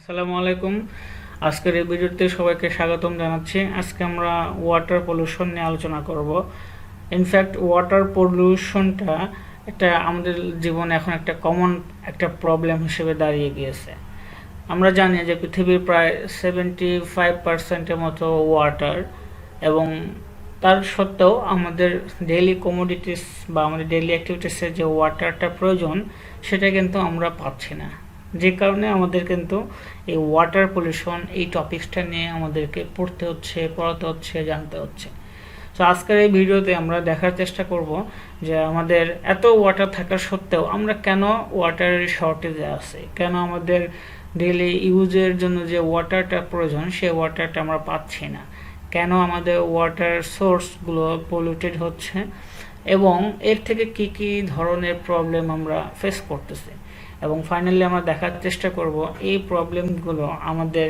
আসসালামু আলাইকুম। আজকের এই ভিডিওতে সবাইকে স্বাগতম জানাচ্ছি। আজকে আমরা ওয়াটার পলিউশন নিয়ে আলোচনা করব। ইনফ্যাক্ট ওয়াটার পলিউশনটা এটা আমাদের জীবনে এখন একটা কমন একটা প্রবলেম হিসেবে দাঁড়িয়ে গিয়েছে। আমরা জানি যে পৃথিবীর প্রায় 75% মতো ওয়াটার, এবং তার সত্ত্বেও আমাদের ডেইলি কমোডিটিস বা আমাদের ডেইলি অ্যাক্টিভিটিসে যে ওয়াটারটা প্রয়োজন সেটা কিন্তু আমরা পাচ্ছি না। যে কারণে আমাদের কিন্তু এই ওয়াটার পলিউশন এই টপিকসটা নিয়ে আমাদেরকে পড়তে হচ্ছে, পড়াতে হচ্ছে, জানতে হচ্ছে। তো আজকের এই ভিডিওতে আমরা দেখার চেষ্টা করব যে আমাদের এত ওয়াটার থাকা সত্ত্বেও আমরা কেন ওয়াটারের শর্টেজে আছি, কেন আমাদের ডেইলি ইউজের জন্য যে ওয়াটারটা প্রয়োজন সেই ওয়াটারটা আমরা পাচ্ছি না, কেন আমাদের ওয়াটার সোর্সগুলো পলিউটেড হচ্ছে, এবং এর থেকে কি কি ধরনের প্রবলেম আমরা ফেস করতেছি, এবং ফাইনালি আমরা দেখার চেষ্টা করব এই প্রবলেমগুলো আমাদের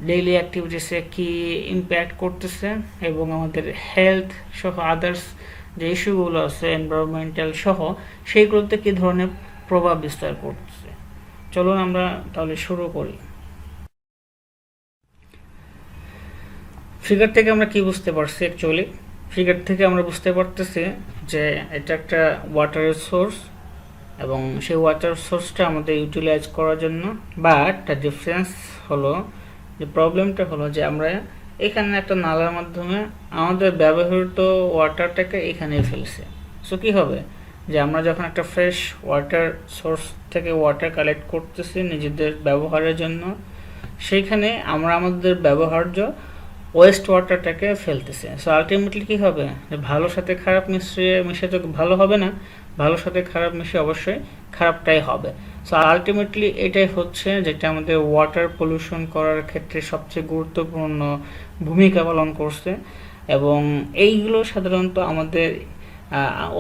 ডেইলি অ্যাক্টিভিটিসে কি ইম্প্যাক্ট করতেছে এবং আমাদের হেলথ সহ আদার্স যে ইস্যুগুলো আছে এনভায়রনমেন্টাল সহ সেইগুলোতে কি ধরনের প্রভাব বিস্তার করতেছে। চলুন আমরা তাহলে শুরু করি। ফিগার থেকে আমরা কি বুঝতে পারছি? অ্যাকচুয়ালি ফিগার থেকে আমরা বুঝতে পারতেছি যে এটা একটা ওয়াটারের সোর্স, এবং সেই ওয়াটার সোর্সটা আমাদের ইউটিলাইজ করার জন্য। বাট দ্য ডিফারেন্স হলো, যে প্রবলেমটা হলো যে আমরা এখানে একটা নালার মাধ্যমে আমাদের ব্যবহৃত ওয়াটারটাকে এখানে ফেলছি। সো কী হবে, যে আমরা যখন একটা ফ্রেশ ওয়াটার সোর্স থেকে ওয়াটার কালেক্ট করতেছি নিজেদের ব্যবহারের জন্য, সেইখানে আমরা আমাদের ব্যবহার্য ওয়েস্ট ওয়াটারটাকে ফেলতেছে। সো আলটিমেটলি কী হবে, যে ভালোর সাথে খারাপ মিশে তো ভালো হবে না, ভালোর সাথে খারাপ মিশে অবশ্যই খারাপটাই হবে। সো আলটিমেটলি এটাই হচ্ছে যেটা আমাদের ওয়াটার পলিউশন করার ক্ষেত্রে সবচেয়ে গুরুত্বপূর্ণ ভূমিকা পালন করছে। এবং এইগুলো সাধারণত আমাদের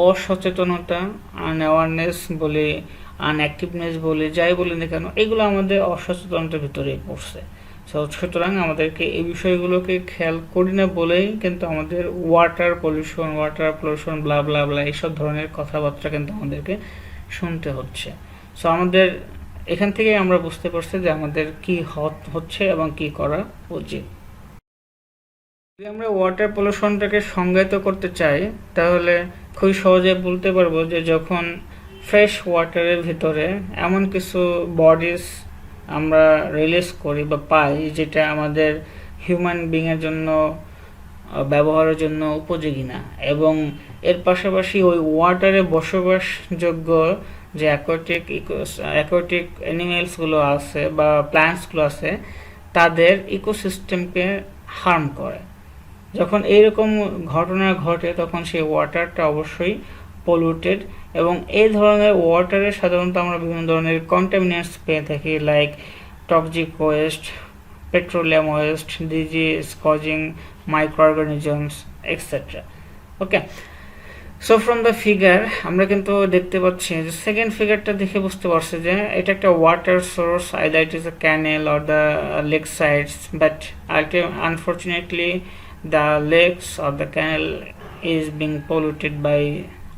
অসচেতনতা, আনঅ্যাওয়ারনেস বলি, আনঅ্যাক্টিভনেস বলি, যাই বলি না কেন, এগুলো আমাদের অসচেতনতার ভিতরেই পড়ছে। সুতরাং আমাদেরকে এই বিষয়গুলোকে খেয়াল করি না বলেই কিন্তু আমাদের ওয়াটার পলিউশন ব্লা ব্লা ব্লা এইসব ধরনের কথাবার্তা কিন্তু আমাদেরকে শুনতে হচ্ছে। সো আমাদের এখান থেকে আমরা বুঝতে পারছি যে আমাদের কি হচ্ছে এবং কি করা উচিত। যদি আমরা ওয়াটার পলিউশনটাকে সংজ্ঞায়িত করতে চাই তাহলে খুবই সহজে বলতে পারবো যে যখন ফ্রেশ ওয়াটারের ভিতরে এমন কিছু বডিজ আমরা রিলিজ করি বা পাই যেটা আমাদের হিউম্যান বিংয়ের জন্য ব্যবহারের জন্য উপযোগী না, এবং এর পাশাপাশি ওই ওয়াটারে বসবাসযোগ্য যে অ্যাকোয়াটিক অ্যানিমেলসগুলো আছে বা প্ল্যান্টসগুলো আছে তাদের ইকোসিস্টেমকে হার্ম করে। যখন এইরকম ঘটনা ঘটে তখন সেই ওয়াটারটা অবশ্যই পলিউটেড, এবং এই ধরনের ওয়াটারে সাধারণত আমরা বিভিন্ন ধরনের কন্টামিনেন্টস পেয়ে থাকি, like toxic West, petroleum West, disease causing মাইক্রোঅর্গানিজমস etcetera. Okay, so from the figure আমরা কিন্তু দেখতে পাচ্ছি যে সেকেন্ড ফিগারটা দেখে বুঝতে পারছি যে এটা একটা water source, either it is a canal or the lake sides, but unfortunately the lakes or the canal is being polluted by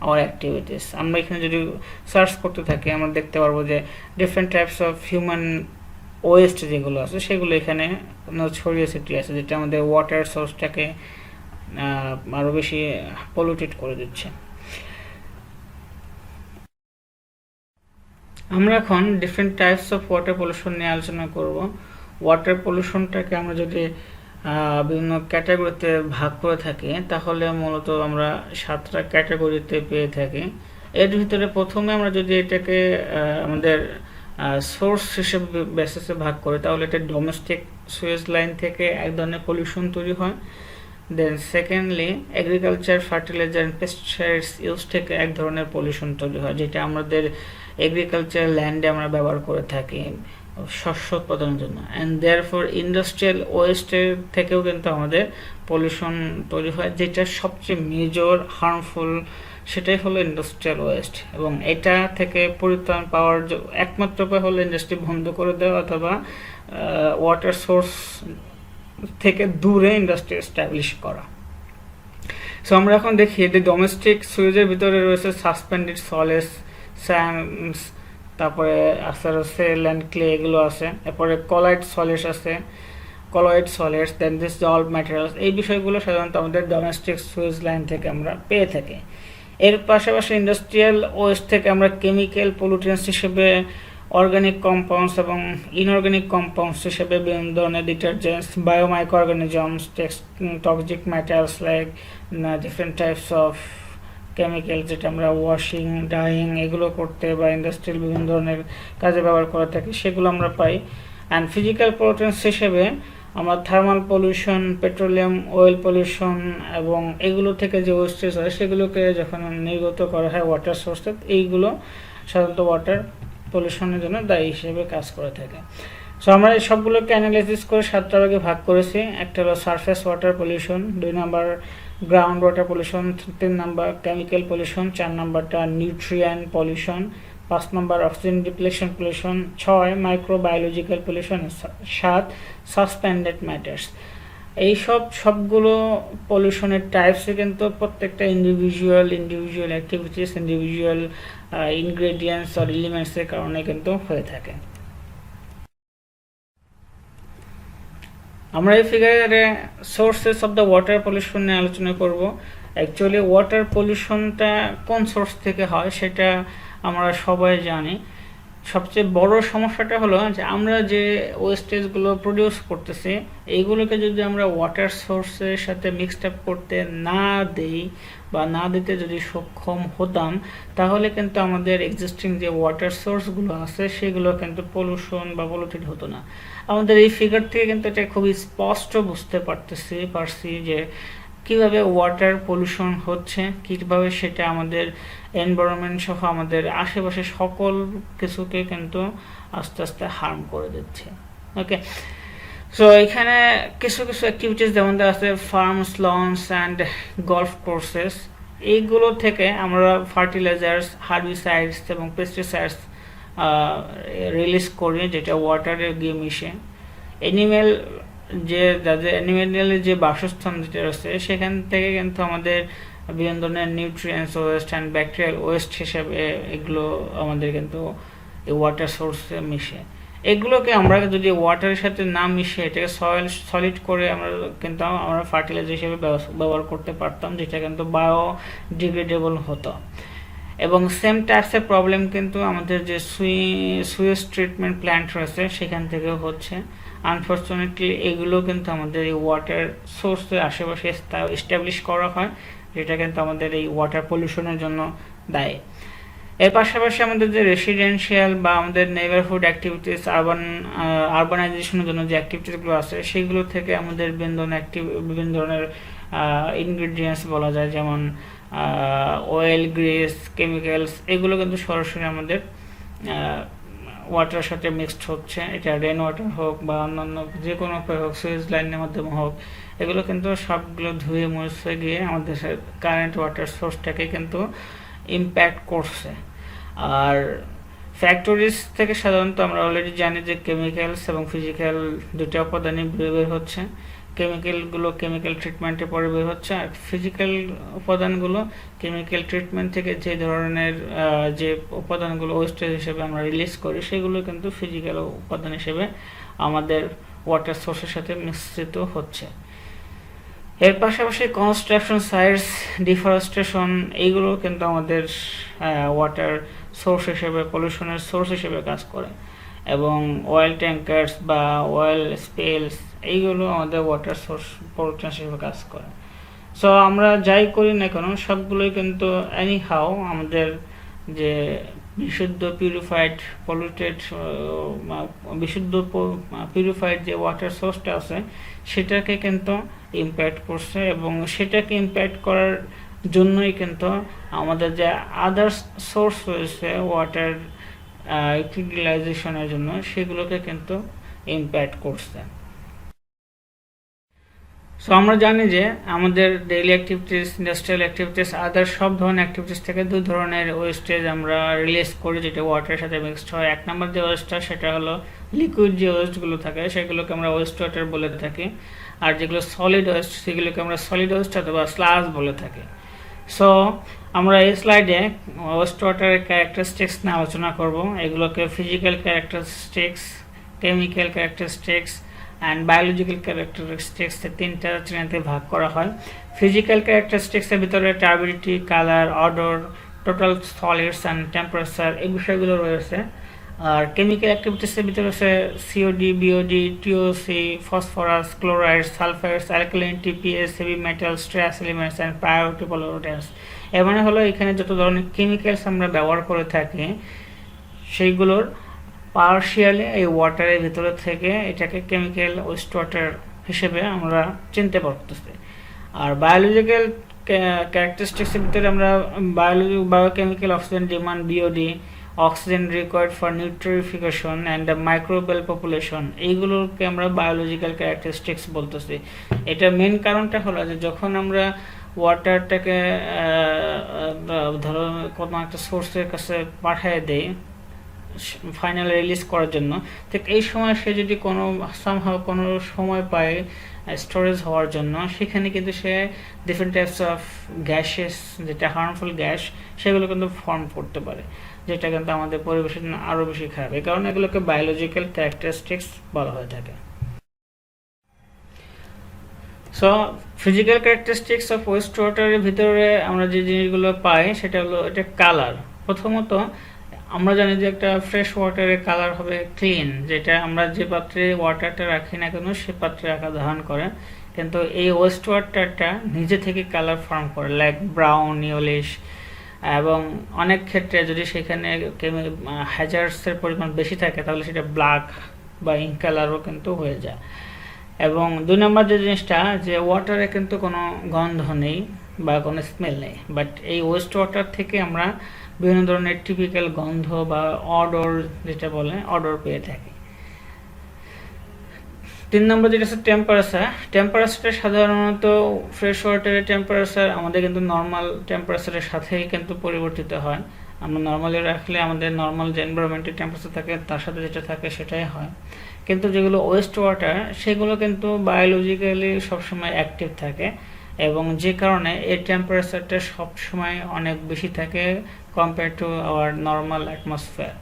our activities. আমরা এখানে যদি সার্চ করতে থাকি আমরা দেখতে পারবো যে different types of human West যেগুলো আছে সেগুলো এখানে ছড়িয়ে ছিটিয়ে আছে, যেটা আমাদের ওয়াটার সোর্সটাকে আরও বেশি পলিউটেড করে দিচ্ছে। আমরা এখন different types of water pollution নিয়ে আলোচনা করব। ওয়াটার পলিউশনটাকে আমরা যদি বিভিন্ন ক্যাটাগরিতে ভাগ করে থাকি তাহলে মূলত আমরা 7টা ক্যাটাগরিতে পেয়ে থাকি। এর ভিতরে প্রথমে আমরা যদি এটাকে আমাদের সোর্স হিসেবে বেসিসে ভাগ করি তাহলে এটা ডোমেস্টিক সুয়েজ লাইন থেকে এক ধরনের পলিউশন তৈরি হয়। Then secondly agriculture, fertiliser and pesticides use থেকে এক ধরনের পলিউশন তৈরি হয়, যেটা আমাদের এগ্রিকালচার ল্যান্ডে আমরা ব্যবহার করে থাকি শস্য উৎপাদনের জন্য। অ্যান্ড দেয়ারফর ইন্ডাস্ট্রিয়াল ওয়েস্টের থেকেও কিন্তু আমাদের পলিউশন তৈরি হয়, যেটা সবচেয়ে মেজর হার্মফুল সেটাই হলো ইন্ডাস্ট্রিয়াল ওয়েস্ট। এবং এটা থেকে পরিত্রাণ পাওয়ার একমাত্র উপায় হলো ইন্ডাস্ট্রি বন্ধ করে দেওয়া অথবা ওয়াটার সোর্স থেকে দূরে ইন্ডাস্ট্রি এস্টাবলিশ করা। সো আমরা এখন দেখি যে ডোমেস্টিক সুয়েজের ভিতরে রয়েছে সাসপেন্ডেড সলিডস, স্যান্ডস, তারপরে আস্তে আস্তে ল্যান্ড ক্লে এগুলো আছে, এরপরে কলয়েড সলিডস আছে, কলয়েড সলিডস, দেন দিস জল ম্যাটেরিয়ালস। এই বিষয়গুলো সাধারণত আমাদের ডোমেস্টিক সুয়েজ লাইন থেকে আমরা পেয়ে থাকি। এর পাশাপাশি ইন্ডাস্ট্রিয়াল ওয়েস্ট থেকে আমরা কেমিক্যাল পলিউটেন্টস হিসেবে অর্গানিক কম্পাউন্ডস এবং ইনঅর্গানিক কম্পাউন্ডস হিসেবে বিভিন্ন ধরনের detergents, bio micro organisms, toxic materials like different types of chemical যেটা আমরা ওয়াশিং, ডাইং এগুলো করতে বা ইন্ডাস্ট্রিয়াল বিভিন্ন ধরনের কাজে ব্যবহার করে থাকি, সেগুলো আমরা পাই। অ্যান্ড ফিজিক্যাল পলিউটেন্টস হিসেবে আমরা thermal pollution, petroleum oil pollution এবং এগুলো থেকে যে ওয়েস্টেজ হয় সেগুলোকে যখন নির্গত করা হয় ওয়াটার সোর্সে, এইগুলো সাধারণত ওয়াটার পলিউশনের জন্য দায়ী হিসেবে কাজ করে থাকে। সো আমরা এই সবগুলোকে অ্যানালাইসিস করে 7টা ভাগে ভাগ করেছি। একটা হলো surface water pollution, 2 number ground water pollution, 3 number chemical pollution, 4 নাম্বারটা nutrient pollution, 5 number oxygen depletion pollution, 6 microbiological pollution, 7 suspended matters. এই সবগুলো পলিউশনের টাইপসে কিন্তু প্রত্যেকটা ইন্ডিভিজুয়াল অ্যাক্টিভিটিস, ইন্ডিভিজুয়াল ইনগ্রেডিয়েন্টস আর এলিমেন্টসের কারণে কিন্তু হয়ে থাকে। আমরা এই ফিগারে sources of the water pollution নিয়ে আলোচনা করব। অ্যাকচুয়ালি ওয়াটার পলিউশনটা কোন সোর্স থেকে হয় সেটা আমরা সবাই জানি। সবচেয়ে বড় সমস্যাটা হলো যে আমরা যে ওয়েস্টেজগুলো প্রডিউস করতেছি এইগুলোকে যদি আমরা ওয়াটার সোর্সের সাথে মিক্সড আপ করতে না দেই বা না দিতে যদি সক্ষম হতাম, তাহলে কিন্তু আমাদের এক্সিস্টিং যে ওয়াটার সোর্সগুলো আছে সেগুলো কিন্তু পলিউশন বা পলিউটেড হতো না। আমাদের এই ফিগার থেকে কিন্তু এটা খুবই স্পষ্ট বুঝতে পারছি যে কিভাবে ওয়াটার পলিউশন হচ্ছে, কিভাবে সেটা আমাদের এনভায়রনমেন্ট সহ আমাদের আশেপাশে সকল কিছুকে কিন্তু আস্তে আস্তে হার্ম করে দিচ্ছে। ওকে, সো এখানে কিছু অ্যাক্টিভিটিস যেমন আছে ফার্মস, লনস অ্যান্ড গলফ কোর্সেস, এইগুলো থেকে আমরা ফার্টিলাইজার্স, হার্বিসাইডস এবং পেস্টিসাইডস রিলিজ করি যেটা ওয়াটারে গিয়ে মিশে। অ্যানিম্যাল যাদের অ্যানিম্যালের যে বাসস্থান যেটা আছে সেখান থেকে কিন্তু আমাদের বিভিন্ন ধরনের nutrients West and bacterial West হিসেবে এগুলো আমাদের কিন্তু এই ওয়াটার সোর্সে মিশে। এগুলোকে আমরা যদি ওয়াটারের সাথে না মিশে এটাকে সলিড করে আমরা ফার্টিলাইজার হিসেবে ব্যবহার করতে পারতাম, যেটা কিন্তু বায়োডিগ্রেডেবল হতো। এবং সেম টাইপসের প্রবলেম কিন্তু আমাদের যে সুয়েজ ট্রিটমেন্ট প্ল্যান্ট রয়েছে সেখান থেকেও হচ্ছে। আনফর্চুনেটলি এগুলো কিন্তু আমাদের এই ওয়াটার সোর্সের আশেপাশে এস্টাবলিশ করা হয়, যেটা কিন্তু আমাদের এই ওয়াটার পলিউশনের জন্য দায়ী। এর পাশাপাশি আমাদের যে রেসিডেন্সিয়াল বা আমাদের নেইবারহুড অ্যাক্টিভিটিস, আরবানাইজেশনের জন্য যে অ্যাক্টিভিটিসগুলো আছে সেগুলো থেকে আমাদের বিভিন্ন ধরনের ইনগ্রিডিয়েন্টস বলা যায়, যেমন অয়েল, গ্রিস, কেমিক্যালস, এগুলো কিন্তু সরাসরি আমাদের ওয়াটারের সাথে মিক্সড হচ্ছে। এটা রেন ওয়াটার হোক বা অন্যান্য যে কোনো উপায় হোক, সুইচ লাইনের মাধ্যমে হোক, এগুলো কিন্তু সবগুলো ধুয়ে মুছে গিয়ে আমাদের কারেন্ট ওয়াটার সোর্সটাকে কিন্তু ইম্প্যাক্ট করছে। আর ফ্যাক্টরিজ থেকে সাধারণত আমরা অলরেডি জানি যে কেমিক্যালস এবং ফিজিক্যাল দুটো উপাদানই বের হচ্ছে। কেমিক্যালগুলো কেমিক্যাল ট্রিটমেন্টের পরে বের হচ্ছে, আর ফিজিক্যাল উপাদানগুলো কেমিক্যাল ট্রিটমেন্ট থেকে যে ধরনের যে উপাদানগুলো ওয়েস্টেজ হিসেবে আমরা রিলিজ করি সেগুলো কিন্তু ফিজিক্যাল উপাদান হিসেবে আমাদের ওয়াটার সোর্সের সাথে মিশ্রিত হচ্ছে। এর পাশাপাশি কনস্ট্রাকশন সাইটস, ডিফরেস্টেশন, এইগুলো কিন্তু আমাদের ওয়াটার সোর্স হিসেবে, পলিউশনের সোর্স হিসেবে কাজ করে। এবং অয়েল ট্যাঙ্কার্স বা অয়েল স্পেলস, এইগুলো আমাদের ওয়াটার সোর্স পলিউশন হিসেবে কাজ করে। সো আমরা যাই করি না কেন সবগুলোই কিন্তু এনিহাও আমাদের যে বিশুদ্ধ পিউরিফাইড যে ওয়াটার সোর্সটা আছে সেটাকে কিন্তু ইম্প্যাক্ট করছে, এবং সেটাকে ইম্প্যাক্ট করার জন্যই কিন্তু আমাদের যে আদার সোর্স রয়েছে ওয়াটার ইউটিলাইজেশনের জন্য সেগুলোকে কিন্তু ইম্প্যাক্ট করছে। সো আমরা জানি যে আমাদের ডেইলি অ্যাক্টিভিটিস, ইন্ডাস্ট্রিয়াল অ্যাক্টিভিটিস, আদার সব ধরনের অ্যাক্টিভিটিস থেকে 2 ধরনের ওয়েস্টেজ আমরা রিলিজ করি যেটা ওয়াটারের সাথে মিক্সড হয়। 1 নম্বর যে ওয়েস্টটা সেটা হলো লিকুইড যে ওয়েস্টগুলো থাকে সেগুলোকে আমরা ওয়েস্ট ওয়াটার বলে থাকি, আর যেগুলো সলিড ওয়েস্ট সেগুলোকে আমরা সলিড ওয়েস্ট অথবা স্লাজ বলে থাকি। সো আমরা এই স্লাইডে ওয়েস্ট ওয়াটারের ক্যারেক্টারিস্টিক্স নিয়ে আলোচনা করব। এগুলোকে physical characteristics, chemical characteristics and biological characteristics তিনটা শ্রেণীতে ভাগ করা হয়। ফিজিক্যাল ক্যারেক্টারিস্টিক্সের ভিতরে turbidity, colour, odour, total solids and temperature এই বিষয়গুলো রয়েছে। আর কেমিক্যাল অ্যাক্টিভিটিসের ভিতরে আছে COD, BOD, TOC, phosphorus, chloride, sulphides, alkaline, TPS, heavy metals, trace elements and priority pollutants. এর মানে হলো এখানে যত ধরনের কেমিক্যালস আমরা ব্যবহার করে থাকি সেইগুলোর পার্শিয়ালি এই ওয়াটারের ভিতরে থেকে এটাকে কেমিক্যাল ওয়েস্ট ওয়াটার হিসেবে আমরা চিনতে পারতেছি। আর বায়োলজিক্যাল ক্যারেক্টারিস্টিক্সের ভিতরে আমরা biochemical oxygen demand, BOD, oxygen required for nitrification and the microbial population, এইগুলোকে আমরা বায়োলজিক্যাল ক্যারেক্টারিস্টিক্স বলতেছি। এটা মেন কারণটা হলো যে যখন আমরা ওয়াটারটাকে ধরো কোনো একটা সোর্সের কাছে পাঠিয়ে দেই ফাইনাল রিলিজ করার জন্য, ঠিক এই সময় সে যদি কোনো সামহাও কোনো সময় পায় স্টোরেজ হওয়ার জন্য, সেখানে কিন্তু সে ডিফারেন্ট টাইপস অফ গ্যাসেস, যেটা হার্মফুল গ্যাস, সেগুলো কিন্তু ফর্ম করতে পারে, যেটা কিন্তু আমাদের পরিবেশের জন্য আরও বেশি খারাপ। এই কারণে এগুলোকে বায়োলজিক্যাল ক্যারেক্টারিস্টিক্স বলা হয়ে থাকে। So physical characteristics of waste ওয়াটারের ভিতরে আমরা যে জিনিসগুলো পাই সেটা হলো এটা কালার। প্রথমত আমরা জানি যে একটা ফ্রেশ ওয়াটারের কালার হবে ক্লিন, যেটা আমরা যে পাত্রে ওয়াটারটা রাখি না কেন সে পাত্রে আকার ধারণ করে, কিন্তু এই ওয়েস্ট ওয়াটারটা নিজে থেকে কালার ফর্ম করে, লাইক ব্রাউন, ইয়েলোইশ, এবং অনেক ক্ষেত্রে যদি সেখানে হ্যাজার্ডসের পরিমাণ বেশি থাকে তাহলে সেটা ব্ল্যাক বা ইঙ্ক কালারও কিন্তু হয়ে যায়। এবং 2 নম্বর যে জিনিসটা, যে ওয়াটারে কিন্তু কোনো গন্ধ নেই বা কোনো স্মেল নেই, বাট এই ওয়েস্ট ওয়াটার থেকে আমরা বিভিন্ন ধরনের টিপিক্যাল গন্ধ বা অডর, যেটা বলে অডর পেয়ে থাকি। 3 নম্বর যেটা হচ্ছে টেম্পারেচার। টেম্পারেচারটা সাধারণত ফ্রেশ ওয়াটারের টেম্পারেচার আমাদের কিন্তু নর্মাল টেম্পারেচারের সাথেই কিন্তু পরিবর্তিত হয়। আমরা নর্মালি রাখলে আমাদের নর্মাল যে এনভায়রনমেন্টের টেম্পারেচার থাকে তার সাথে যেটা থাকে সেটাই হয়, কিন্তু যেগুলো ওয়েস্ট ওয়াটার সেগুলো কিন্তু বায়োলজিক্যালি সবসময় অ্যাক্টিভ থাকে, এবং যে কারণে এর টেম্পারেচারটা সবসময় অনেক বেশি থাকে compare to our normal atmosphere.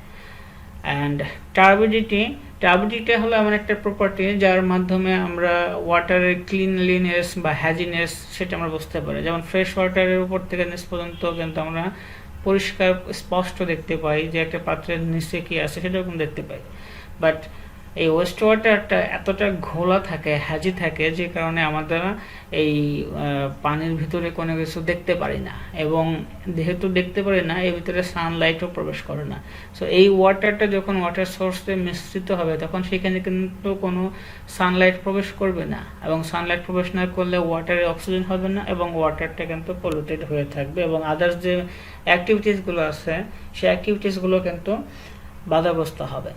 And turbidity হলো এমন একটা প্রপার্টি যার মাধ্যমে আমরা ওয়াটারের ক্লিনলিনেস বা হ্যাজিনেস সেটা আমরা বুঝতে পারি। যেমন ফ্রেশ ওয়াটারের উপর থেকে নিচ পর্যন্ত কিন্তু আমরা পরিষ্কার স্পষ্ট দেখতে পাই যে একটা পাত্রের নিচে কি আছে সেটাও কিন্তু দেখতে পাই, বাট এই ওয়েস্ট ওয়াটারটা এতটা ঘোলা থাকে, হ্যাজি থাকে, যে কারণে আমরা এই পানির ভিতরে কোনো কিছু দেখতে পারি না, এবং যেহেতু দেখতে পারি না এর ভিতরে সানলাইটও প্রবেশ করে না। সো এই ওয়াটারটা যখন ওয়াটার সোর্সে মিশ্রিত হবে তখন সেখানে কিন্তু কোনো সানলাইট প্রবেশ করবে না, এবং সানলাইট প্রবেশ না করলে ওয়াটারে অক্সিজেন হবে না এবং ওয়াটারটা কিন্তু পলিউটেড হয়ে থাকবে, এবং আদার্স যে অ্যাক্টিভিটিসগুলো আছে সেই অ্যাক্টিভিটিসগুলো কিন্তু বাধাগ্রস্ত হবে।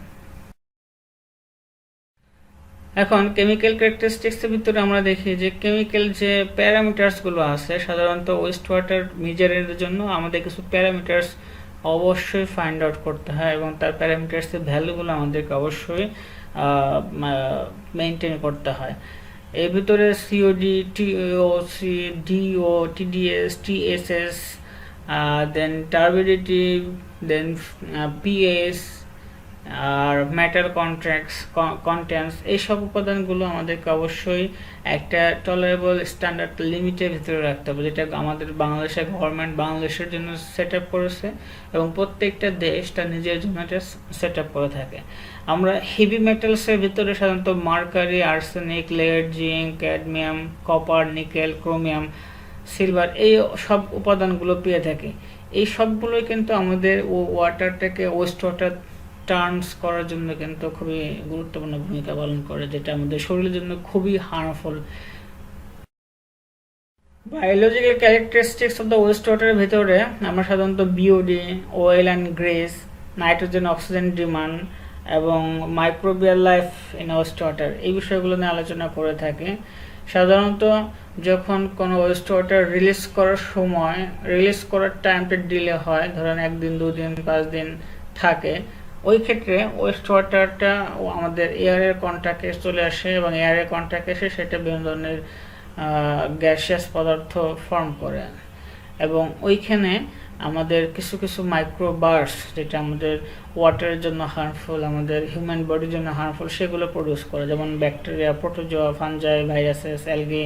এখন কেমিক্যাল ক্যারেক্টারিস্টিক্সের ভিতরে আমরা দেখি যে কেমিক্যাল যে প্যারামিটার্সগুলো আছে, সাধারণত ওয়েস্ট ওয়াটার মেজারের জন্য আমাদের কিছু প্যারামিটার্স অবশ্যই ফাইন্ড আউট করতে হয়, এবং তার প্যারামিটার্সের ভ্যালুগুলো আমাদেরকে অবশ্যই মেনটেন করতে হয়। এর ভিতরে COD, TOC, DO, TDS, TSS, then turbidity, then PS, আর মেটাল কন্টেন্টস, এইসব উপাদানগুলো আমাদেরকে অবশ্যই একটা টলারেবল স্ট্যান্ডার্ড লিমিটের ভিতরে রাখতে হবে, যেটা আমাদের বাংলাদেশের গভর্নমেন্ট বাংলাদেশের জন্য সেট আপ করেছে, এবং প্রত্যেকটা দেশ তার নিজের জন্য এটা সেট আপ করে থাকে। আমরা হেভি মেটালসের ভিতরে সাধারণত mercury, arsenic, lead, zinc, cadmium, copper, nickel, chromium, silver, এই সব উপাদানগুলো পেয়ে থাকি। এই সবগুলোই কিন্তু আমাদের ওয়াটারটাকে ওয়েস্ট ওয়াটার টার্নস করার জন্য কিন্তু খুবই গুরুত্বপূর্ণ ভূমিকা পালন করে, যেটা আমাদের শরীরের জন্য খুবই harmful. Biological characteristics of the waste ওয়াটারের ভিতরে আমরা সাধারণত BOD, oil and grease, nitrogen, oxygen demand এবং microbial life in waste water, এই বিষয়গুলো নিয়ে আলোচনা করে থাকি। সাধারণত যখন কোনো ওয়েস্ট ওয়াটার রিলিজ করার সময় রিলিজ করার টাইমটা ডিলে হয়, ধরেন 1 দিন, 2 দিন, 5 দিন থাকে, ওই ক্ষেত্রে ওয়েস্ট ওয়াটারটা আমাদের এয়ারের কন্ট্যাক্টে চলে আসে, এবং এয়ারের কন্ট্যাক্টে এসে সেটা বিভিন্ন ধরনের গ্যাসিয়াস পদার্থ ফর্ম করে, এবং ওইখানে আমাদের কিছু কিছু মাইক্রোবার্স যেটা আমাদের ওয়াটারের জন্য হার্মফুল, আমাদের হিউম্যান বডির জন্য হার্মফুল, সেগুলো প্রডিউস করে, যেমন bacteria, protozoa, fungi, viruses, algae,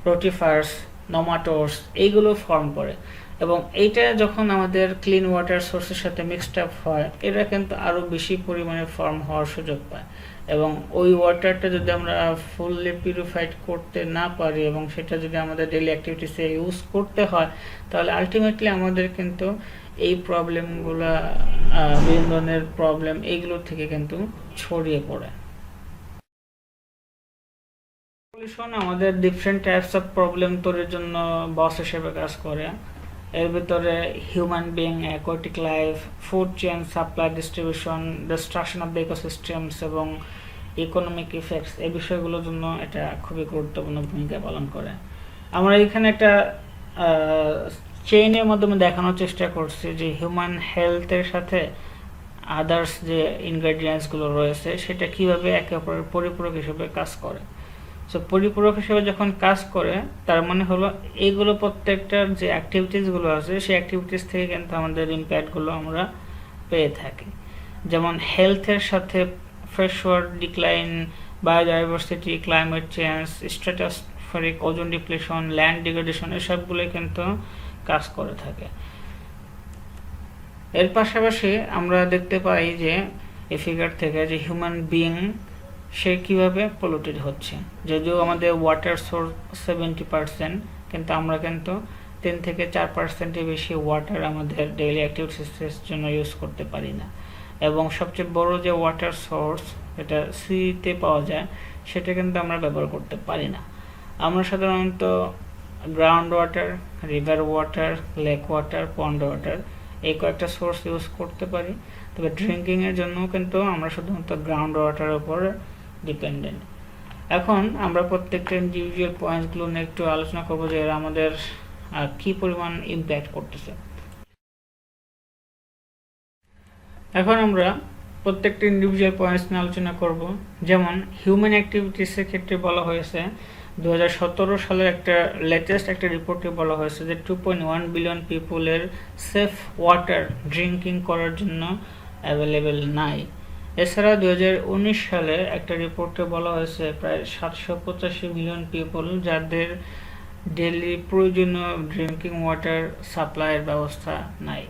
rotifers, nematodes, এইগুলো ফর্ম করে। এবং এইটা যখন আমাদের ক্লিন ওয়াটার সোর্সের সাথে মিক্সড আপ হয়, এরা কিন্তু আরও বেশি পরিমাণে ফর্ম হওয়ার সুযোগ পায়। এবং ওই ওয়াটারটা যদি আমরা ফুললি পিউরিফাইড করতে না পারি এবং সেটা যদি আমাদের ডেইলি অ্যাক্টিভিটিসে ইউজ করতে হয়, তাহলে আলটিমেটলি আমাদের কিন্তু এই প্রবলেমগুলো, বিভিন্ন ধরনের প্রবলেম, এইগুলো থেকে কিন্তু ছড়িয়ে পড়ে। পলিউশন আমাদের ডিফারেন্ট টাইপস অফ প্রবলেম তৈরির জন্য বস হিসেবে কাজ করে। এর ভিতরে human being, aquatic life, food chain, supply, distribution, destruction of the ecosystems এবং ইকোনমিক ইফেক্টস, এই বিষয়গুলোর জন্য এটা খুবই গুরুত্বপূর্ণ ভূমিকা পালন করে। আমরা এখানে একটা চেইনের মাধ্যমে দেখানোর চেষ্টা করছি যে হিউম্যান হেলথের সাথে আদার্স যে ইনগ্রেডিয়েন্টসগুলো রয়েছে সেটা কীভাবে একে অপরের পরিপূরক হিসেবে কাজ করে। সো পরিপূরক হিসেবে যখন কাজ করে, তার মানে হলো এইগুলো প্রত্যেকটার যে অ্যাক্টিভিটিসগুলো আছে সেই অ্যাক্টিভিটিস থেকে কিন্তু আমাদের ইম্প্যাক্টগুলো আমরা পেয়ে থাকি। যেমন হেলথের সাথে fresh water decline, biodiversity, climate change, stratospheric ozone depletion, land degradation, এসবগুলোই কিন্তু কাজ করে থাকে। এর পাশাপাশি আমরা দেখতে পাই যে এই ফিগার থেকে যে হিউম্যান বিং সে কীভাবে পলিউটেড হচ্ছে। যদিও আমাদের ওয়াটার সোর্স 70%, কিন্তু আমরা কিন্তু 3 থেকে 4%-এর বেশি ওয়াটার আমাদের ডেইলি অ্যাক্টিভিটিসের জন্য ইউজ করতে পারি না। এবং সবচেয়ে বড় যে ওয়াটার সোর্স, এটা সিতে পাওয়া যায়, সেটা কিন্তু আমরা ব্যবহার করতে পারি না। আমরা সাধারণত ground water, river water, lake water, pond water, এই কয়েকটা সোর্স ইউজ করতে পারি। তবে ড্রিঙ্কিংয়ের জন্য কিন্তু আমরা শুধুমাত্র গ্রাউন্ড ওয়াটারের উপর ডিপেন্ডেন্ট। এখন আমরা প্রত্যেকটা ইন্ডিভিজুয়াল পয়েন্টসগুলো নিয়ে একটু আলোচনা করবো যে এরা আমাদের কি পরিমাণ ইম্প্যাক্ট করতেছে। এখন আমরা প্রত্যেকটা ইন্ডিভিজুয়াল পয়েন্টস নিয়ে আলোচনা করব। যেমন হিউম্যান অ্যাক্টিভিটিসের ক্ষেত্রে বলা হয়েছে 2017 সালের একটা লেটেস্ট একটা রিপোর্টে বলা হয়েছে যে 2.1 বিলিয়ন পিপুলের সেফ ওয়াটার ড্রিঙ্কিং করার জন্য অ্যাভেলেবেল নাই। এছাড়া 2019 সালে একটা রিপোর্টে বলা হয়েছে প্রায় 785 মিলিয়ন পিপল যাদের ডেইলি প্রয়োজনীয় ড্রিঙ্কিং ওয়াটার সাপ্লাইয়ের ব্যবস্থা নাই।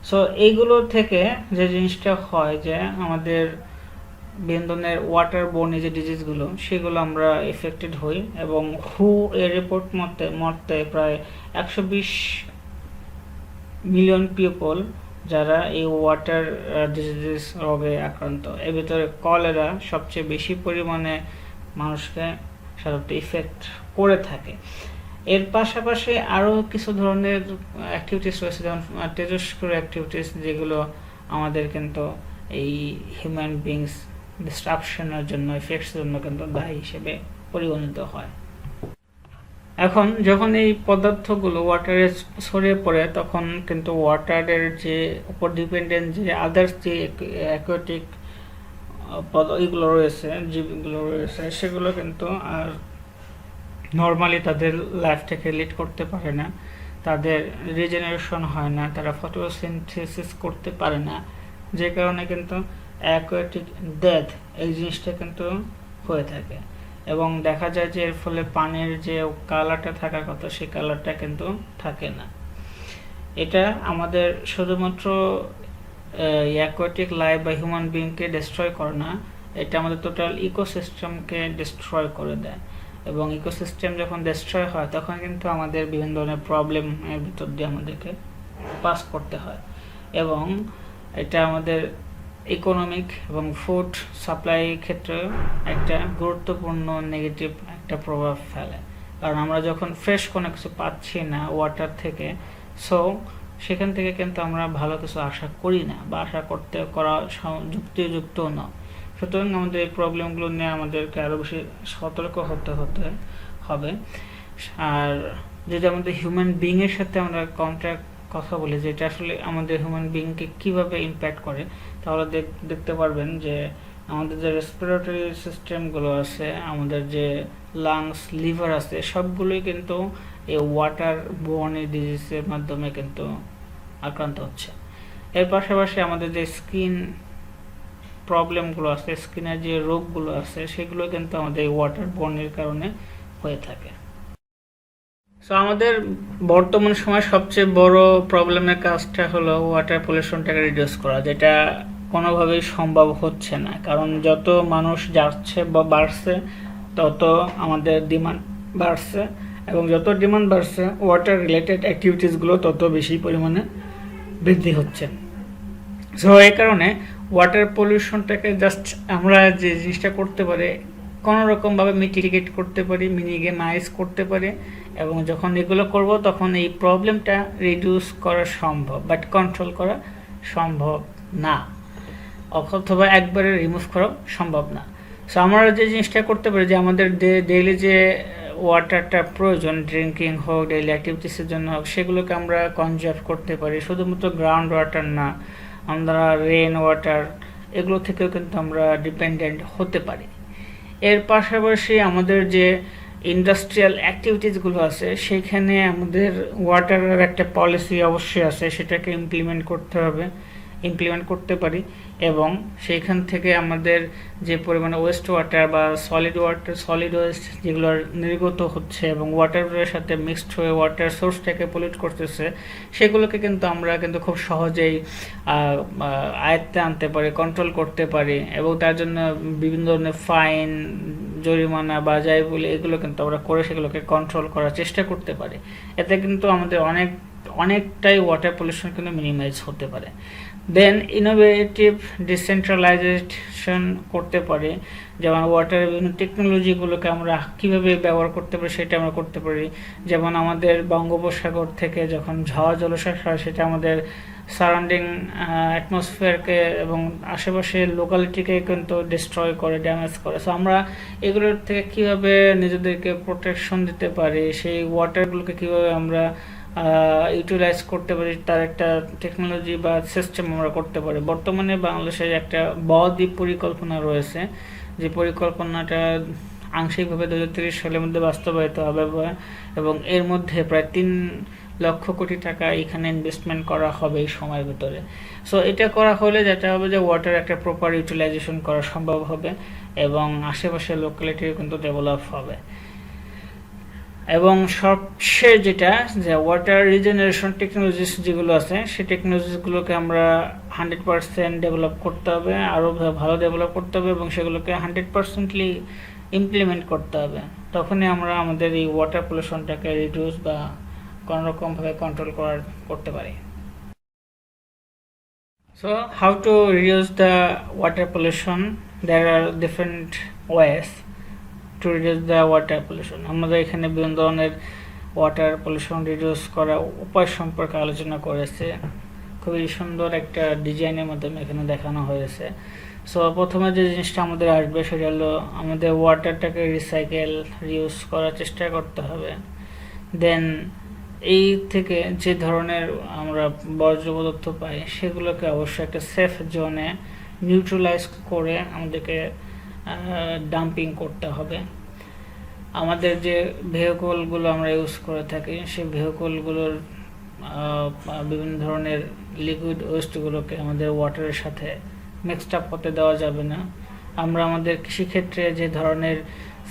সো এইগুলো থেকে যে জিনিসটা হয় যে আমাদের বিভিন্ন ধরনের ওয়াটার বোর্ন যে ডিজিজগুলো, সেগুলো আমরা এফেক্টেড হই। এবং এর রিপোর্ট মতে প্রায় 120 মিলিয়ন পিপল যারা এই ওয়াটার ডিজিজ রোগে আক্রান্ত। এর ভিতরে কলেরা সবচেয়ে বেশি পরিমাণে মানুষকে সাধারণত ইফেক্ট করে থাকে। এর পাশাপাশি আরও কিছু ধরনের অ্যাক্টিভিটিস রয়েছে, যেমন তেজস্ক্রিয় অ্যাক্টিভিটিস, যেগুলো আমাদের কিন্তু এই হিউম্যান বিংস ডিস্ট্রাকশনের জন্য, ইফেক্টসের জন্য কিন্তু দায়ী হিসেবে পরিগণিত হয়। এখন যখন এই পদার্থগুলো ওয়াটারে ছড়িয়ে পড়ে, তখন কিন্তু ওয়াটারের যে উপর ডিপেন্ডেন্ট যে আদার্স যে অ্যাকোয়াটিক এইগুলো রয়েছে, জীবগুলো রয়েছে, সেগুলো কিন্তু আর নর্মালি তাদের লাইফটাকে লিড করতে পারে না, তাদের রিজেনারেশন হয় না, তারা ফটোসিনথেসিস করতে পারে না, যে কারণে কিন্তু অ্যাকোয়াটিক ডেথ এই জিনিসটা কিন্তু হয়ে থাকে। এবং দেখা যায় যে এর ফলে পানির যে কালারটা থাকার কথা, সেই কালারটা কিন্তু থাকে না। এটা আমাদের শুধুমাত্র অ্যাকোয়াটিক লাইফ বা হিউম্যান বিংকে ডিস্ট্রয় করে না, এটা আমাদের টোটাল ইকোসিস্টেমকে ডিস্ট্রয় করে দেয়। এবং ইকোসিস্টেম যখন ডিস্ট্রয় হয়, তখন কিন্তু আমাদের বিভিন্ন ধরনের প্রবলেমের ভিতর দিয়ে আমাদেরকে পাস করতে হয়। এবং এটা আমাদের ইকোনমিক এবং ফুড সাপ্লাই ক্ষেত্রে একটা গুরুত্বপূর্ণ নেগেটিভ একটা প্রভাব ফেলে। কারণ আমরা যখন ফ্রেশ কোনো কিছু পাচ্ছি না ওয়াটার থেকে, সো সেখান থেকে কিন্তু আমরা ভালো কিছু আশা করি না, বা আশা করা যুক্তিযুক্তও না। সুতরাং আমাদের এই প্রবলেমগুলো নিয়ে আমাদেরকে আরও বেশি সতর্ক হতে হবে। আর যদি আমাদের হিউম্যান বিংয়ের সাথে আমরা কথা বলি যে এটা আসলে আমাদের হিউম্যান বিংকে কীভাবে ইম্প্যাক্ট করে, তাহলে দেখতে পারবেন যে আমাদের যে রেসপিরেটরি সিস্টেমগুলো আছে, আমাদের যে লাংস, লিভার আছে, সবগুলোই কিন্তু এই ওয়াটার বোর্ন ডিজিজের মাধ্যমে কিন্তু আক্রান্ত হচ্ছে। এর পাশাপাশি আমাদের যে স্কিন প্রবলেমগুলো আছে, স্কিনের যে রোগগুলো আছে, সেগুলো কিন্তু আমাদের এই ওয়াটার বোর্নের কারণে হয়ে থাকে। সো আমাদের বর্তমান সময় সবচেয়ে বড় প্রবলেমের কাজটা হলো ওয়াটার পলিউশনটাকে রিডিউস করা, যেটা কোনোভাবেই সম্ভব হচ্ছে না। কারণ যত মানুষ যাচ্ছে বা বাড়ছে, তত আমাদের ডিমান্ড বাড়ছে, এবং যত ডিমান্ড বাড়ছে ওয়াটার রিলেটেড অ্যাক্টিভিটিসগুলো তত বেশি পরিমাণে বৃদ্ধি হচ্ছে। সো এই কারণে ওয়াটার পলিউশনটাকে জাস্ট আমরা যে জিনিসটা করতে পারি, কোনো রকমভাবে মিটিগেট করতে পারি, মিনিমাইজ করতে পারি, এবং যখন এগুলো করব তখন এই প্রবলেমটা রিডিউস করা সম্ভব, বাট কন্ট্রোল করা সম্ভব না, অথবা একবারে রিমুভ করা সম্ভব না। সো আমরা যে জিনিসটা করতে পারি, যে আমাদের ডেইলি যে ওয়াটারটা প্রয়োজন, ড্রিঙ্কিং হোক, ডেইলি অ্যাক্টিভিটিসের জন্য হোক, সেগুলোকে আমরা কনজার্ভ করতে পারি। শুধুমাত্র গ্রাউন্ড ওয়াটার না, আমরা রেন ওয়াটার, এগুলো থেকেও কিন্তু আমরা ডিপেন্ডেন্ট হতে পারি। এর পাশাপাশি আমাদের যে ইন্ডাস্ট্রিয়াল অ্যাক্টিভিটিসগুলো আছে, সেখানে আমাদের ওয়াটারের একটা পলিসি অবশ্যই আছে, সেটাকে ইমপ্লিমেন্ট করতে পারি, এবং সেইখান থেকে আমাদের যে পরিমাণে ওয়েস্ট ওয়াটার বা সলিড ওয়েস্ট যেগুলো নির্গত হচ্ছে এবং ওয়াটারের সাথে মিক্সড হয়ে ওয়াটার সোর্সটাকে পলিউট করতেছে, সেগুলোকে কিন্তু আমরা কিন্তু খুব সহজেই আয়ত্তে আনতে পারি, কন্ট্রোল করতে পারি, এবং তার জন্য বিভিন্ন ধরনের ফাইন, জরিমানা বা যাই বলে এগুলো কিন্তু আমরা করে সেগুলোকে কন্ট্রোল করার চেষ্টা করতে পারি। এতে কিন্তু আমাদের অনেকটাই ওয়াটার পলিউশন কিন্তু মিনিমাইজ হতে পারে। দেন ইনোভেটিভ ডিসেন্ট্রালাইজেশন করতে পারি, যেমন ওয়াটার বিভিন্ন টেকনোলজিগুলোকে আমরা কীভাবে ব্যবহার করতে পারি সেটা আমরা করতে পারি। যেমন আমাদের বঙ্গোপসাগর থেকে যখন ঝড় জলোচ্ছ্বাস হয়, সেটা আমাদের সারাউন্ডিং অ্যাটমসফিয়ারকে এবং আশেপাশের লোকালিটিকে কিন্তু ডিস্ট্রয় করে, ড্যামেজ করে। সো আমরা এগুলোর থেকে কীভাবে নিজেদেরকে প্রোটেকশন দিতে পারি, সেই ওয়াটারগুলোকে কীভাবে আমরা ইউটিলাইজ করতে পারি, তার একটা টেকনোলজি বা সিস্টেম আমরা করতে পারি। বর্তমানে বাংলাদেশের একটা বদ্বীপ পরিকল্পনা রয়েছে, যে পরিকল্পনাটা আংশিকভাবে 2030 সালের মধ্যে বাস্তবায়িত হবে, এবং এর মধ্যে প্রায় 3 লক্ষ কোটি টাকা এখানে ইনভেস্টমেন্ট করা হবে এই সময়ের ভিতরে। সো এটা করা হলে যেটা হবে যে ওয়াটার একটা প্রপার ইউটিলাইজেশন করা সম্ভব হবে, এবং আশেপাশের লোকালিটিও কিন্তু ডেভেলপ হবে। এবং সবশেষ যেটা, যে ওয়াটার রিজেনারেশন টেকনোলজিস যেগুলো আছে, সেই টেকনোলজিসগুলোকে আমরা 100% ডেভেলপ করতে হবে, আরও ভালো ডেভেলপ করতে হবে, এবং সেগুলোকে 100%লি ইমপ্লিমেন্ট করতে হবে। তখনই আমরা আমাদের এই ওয়াটার পলিউশনটাকে রিডিউস বা কোনোরকমভাবে কন্ট্রোল করতে পারি। So how to reduce the water pollution? There are different ways to reduce the water pollution. আমাদের এখানে বিভিন্ন ধরনের ওয়াটার পলিউশন রিডিউস করার উপায় সম্পর্কে আলোচনা করেছে, খুবই সুন্দর একটা ডিজাইনের মাধ্যমে এখানে দেখানো হয়েছে। সো প্রথমে যে জিনিসটা আমাদের আসবে সেটা হলো আমাদের ওয়াটারটাকে রিসাইকেল, রিউজ করার চেষ্টা করতে হবে। দেন এই থেকে যে ধরনের আমরা বর্জ্য পদার্থ পাই, সেগুলোকে অবশ্যই একটা সেফ জোনে নিউট্রালাইজ করে আমাদেরকে ডাম্পিং করতে হবে। আমাদের যে ভেহিকলগুলো আমরা ইউজ করে থাকি, সেই ভেহিকলগুলোর বিভিন্ন ধরনের লিকুইড ওয়েস্টগুলোকে আমাদের ওয়াটারের সাথে মিক্সড আপ হতে দেওয়া যাবে না। আমরা আমাদের কৃষিক্ষেত্রে যে ধরনের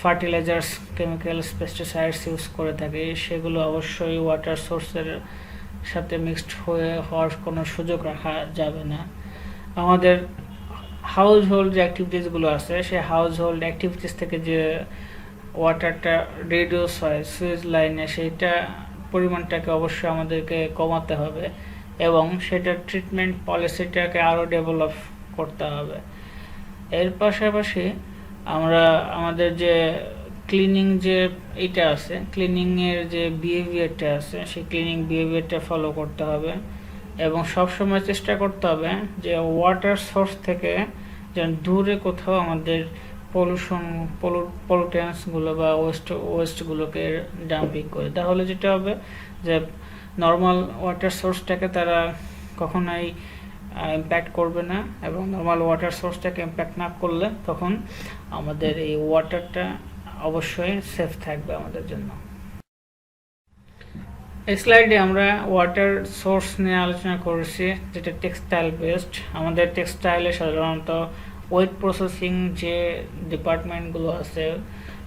ফার্টিলাইজার্স, কেমিক্যালস, পেস্টিসাইডস ইউজ করে থাকি, সেগুলো অবশ্যই ওয়াটার সোর্সের সাথে মিক্সড হওয়ার কোনো সুযোগ রাখা যাবে না। আমাদের হাউস হোল্ড যে অ্যাক্টিভিটিসগুলো আছে, সেই হাউস হোল্ড অ্যাক্টিভিটিস থেকে যে ওয়াটারটা রিডিউস হয় সুইচ লাইনে, সেইটা পরিমাণটাকে অবশ্যই আমাদেরকে কমাতে হবে, এবং সেটার ট্রিটমেন্ট পলিসিটাকে আরও ডেভেলপ করতে হবে। এর পাশাপাশি আমরা আমাদের যে ক্লিনিং যে এটা আছে, ক্লিনিংয়ের যে বিহেভিয়ারটা আছে, সেই ক্লিনিং বিহেভিয়ারটা ফলো করতে হবে, এবং সবসময় চেষ্টা করতে হবে যে ওয়াটার সোর্স থেকে যেন দূরে কোথাও আমাদের পলিউটেন্সগুলো বা ওয়েস্টগুলোকে ডাম্পিং করে। তাহলে যেটা হবে যে নর্মাল ওয়াটার সোর্সটাকে তারা কখনোই ইম্প্যাক্ট করবে না, এবং নর্মাল ওয়াটার সোর্সটাকে ইম্প্যাক্ট না করলে তখন আমাদের এই ওয়াটারটা অবশ্যই সেফ থাকবে আমাদের জন্য। এই স্লাইডে আমরা ওয়াটার সোর্স নিয়ে আলোচনা করেছি, যেটা টেক্সটাইল বেসড। আমাদের টেক্সটাইলে সাধারণত ওয়েট প্রসেসিং যে ডিপার্টমেন্টগুলো আছে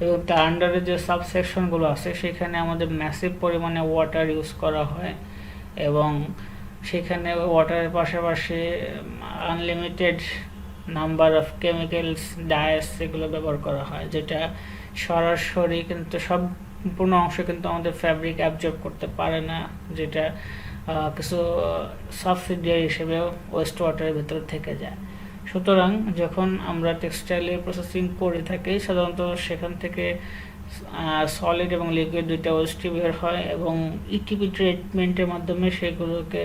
এবং তার আন্ডারে যে সাবসেকশনগুলো আছে, সেখানে আমাদের ম্যাসিভ পরিমাণে ওয়াটার ইউজ করা হয় এবং সেখানে ওয়াটারের পাশাপাশি unlimited number of chemicals, dies এগুলো ব্যবহার করা হয়, যেটা সরাসরি কিন্তু সম্পূর্ণ অংশ কিন্তু আমাদের ফ্যাব্রিক অ্যাবজর্ব করতে পারে না, যেটা কিছু সাবসিডিয়ারি হিসেবে ওয়েস্ট ওয়াটারের ভিতরে থেকে যায়। সুতরাং যখন আমরা টেক্সটাইলে প্রসেসিং করে থাকি, সাধারণত সেখান থেকে সলিড এবং লিকুইড দুইটা ওয়েস্টই বের হয় এবং ইটিপি ট্রিটমেন্টের মাধ্যমে সেগুলোকে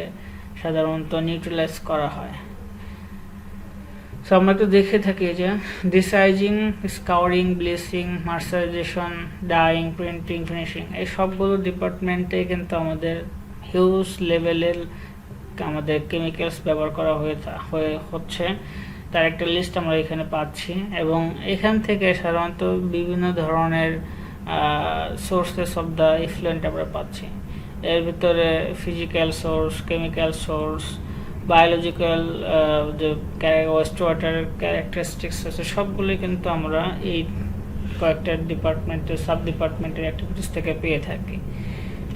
সাধারণত নিউট্রালাইজ করা হয়। সো আমরা তো দেখে থাকি যে ডিসাইজিং, স্কাউরিং, ব্লিচিং, মার্সারাইজেশন, ডাইং, প্রিন্টিং, ফিনিশিং, এই সবগুলো ডিপার্টমেন্টে কিন্তু আমাদের হিউজ লেভেলের আমাদের কেমিক্যালস ব্যবহার করা হচ্ছে। তার একটা লিস্ট আমরা এখানে পাচ্ছি এবং এখান থেকে সাধারণত বিভিন্ন ধরনের সোর্সেস অফ দ্য ইফ্লুয়েন্ট আমরা পাচ্ছি। এর ভিতরে physical source, chemical source, biological যে ওয়েস্ট ওয়াটার ক্যারেক্টারিস্টিক্স আছে, সবগুলোই কিন্তু আমরা এই কয়েকটা ডিপার্টমেন্টের সাব ডিপার্টমেন্টের অ্যাক্টিভিটিস থেকে পেয়ে থাকি।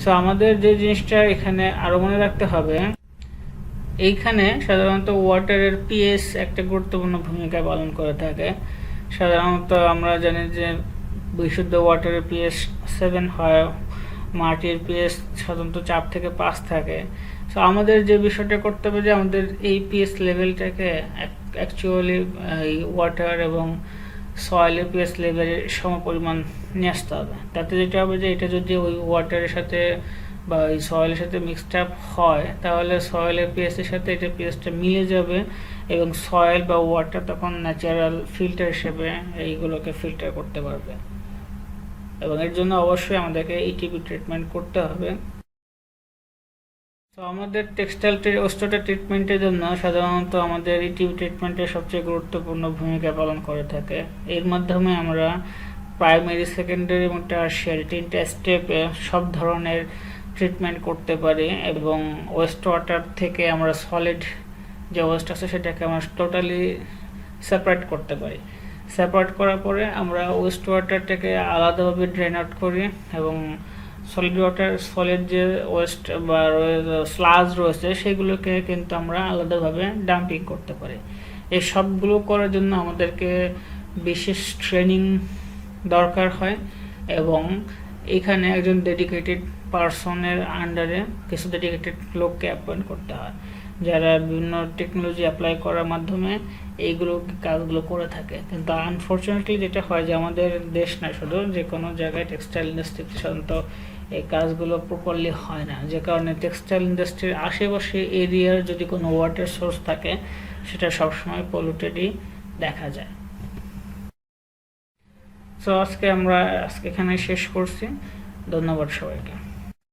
সো আমাদের যে জিনিসটা এখানে আরও মনে রাখতে হবে, এইখানে সাধারণত ওয়াটারের পিএইচ একটা গুরুত্বপূর্ণ ভূমিকা পালন করে থাকে। সাধারণত আমরা জানি যে বিশুদ্ধ ওয়াটারের পিএইচ 7 হয়, মাটির পিএইচ সাধারণত 4 থেকে 5 থাকে। সো আমাদের যে বিষয়টা করতে হবে যে আমাদের এই পিএইচ লেভেলটাকে অ্যাকচুয়ালি এই ওয়াটার এবং সয়েলের পিএইচ লেভেলের সমপরিমাণ নিয়ে আসতে হবে। তাতে যেটা হবে যে এটা যদি ওই ওয়াটারের সাথে বা ওই সয়েলের সাথে মিক্সড আপ হয়, তাহলে সয়েলের পিএইচের সাথে এটা পিএইচটা মিলে যাবে এবং সয়েল বা ওয়াটার তখন ন্যাচারাল ফিল্টার হিসেবে এইগুলোকে ফিল্টার করতে পারবে এবং এর জন্য অবশ্যই আমাদেরকে ইটিপি ট্রিটমেন্ট করতে হবে। তো আমাদের টেক্সটাইল ওয়েস্টওয়াটার ট্রিটমেন্টের জন্য সাধারণত আমাদের ইটিপি ট্রিটমেন্টের সবচেয়ে গুরুত্বপূর্ণ ভূমিকা পালন করে থাকে। এর মাধ্যমে আমরা প্রাইমারি, সেকেন্ডারি এবং টারশিয়ারি 3টা স্টেপে সব ধরনের ট্রিটমেন্ট করতে পারি এবং ওয়েস্ট ওয়াটার থেকে আমরা সলিড যে ওয়েস্ট আছে সেটাকে আমরা টোটালি সেপারেট করতে পারি। সেপারেট করার পরে আমরা ওয়েস্ট ওয়াটারটাকে আলাদাভাবে ড্রেন আউট করি এবং সলিড যে ওয়েস্ট বা স্লাজ রয়েছে সেগুলোকে কিন্তু আমরা আলাদাভাবে ডাম্পিং করতে পারি। এই সবগুলো করার জন্য আমাদেরকে বিশেষ ট্রেনিং দরকার হয় এবং এখানে একজন ডেডিকেটেড পার্সনের আন্ডারে কিছু ডেডিকেটেড লোককে অ্যাপয়েন্ট করতে হয়, যারা বিভিন্ন টেকনোলজি অ্যাপ্লাই করার মাধ্যমে এইগুলো কাজগুলো করে থাকে। কিন্তু আনফর্চুনেটলি যেটা হয় যে আমাদের দেশ না, শুধু যে কোনো জায়গায় টেক্সটাইল ইন্ডাস্ট্রিতে সাধারণত এই কাজগুলো প্রপারলি হয় না, যে কারণে টেক্সটাইল ইন্ডাস্ট্রির আশেপাশে এরিয়ার যদি কোনো ওয়াটার সোর্স থাকে সেটা সবসময় পলিউটেডই দেখা যায়। সো আজকে এখানে শেষ করছি। ধন্যবাদ সবাইকে।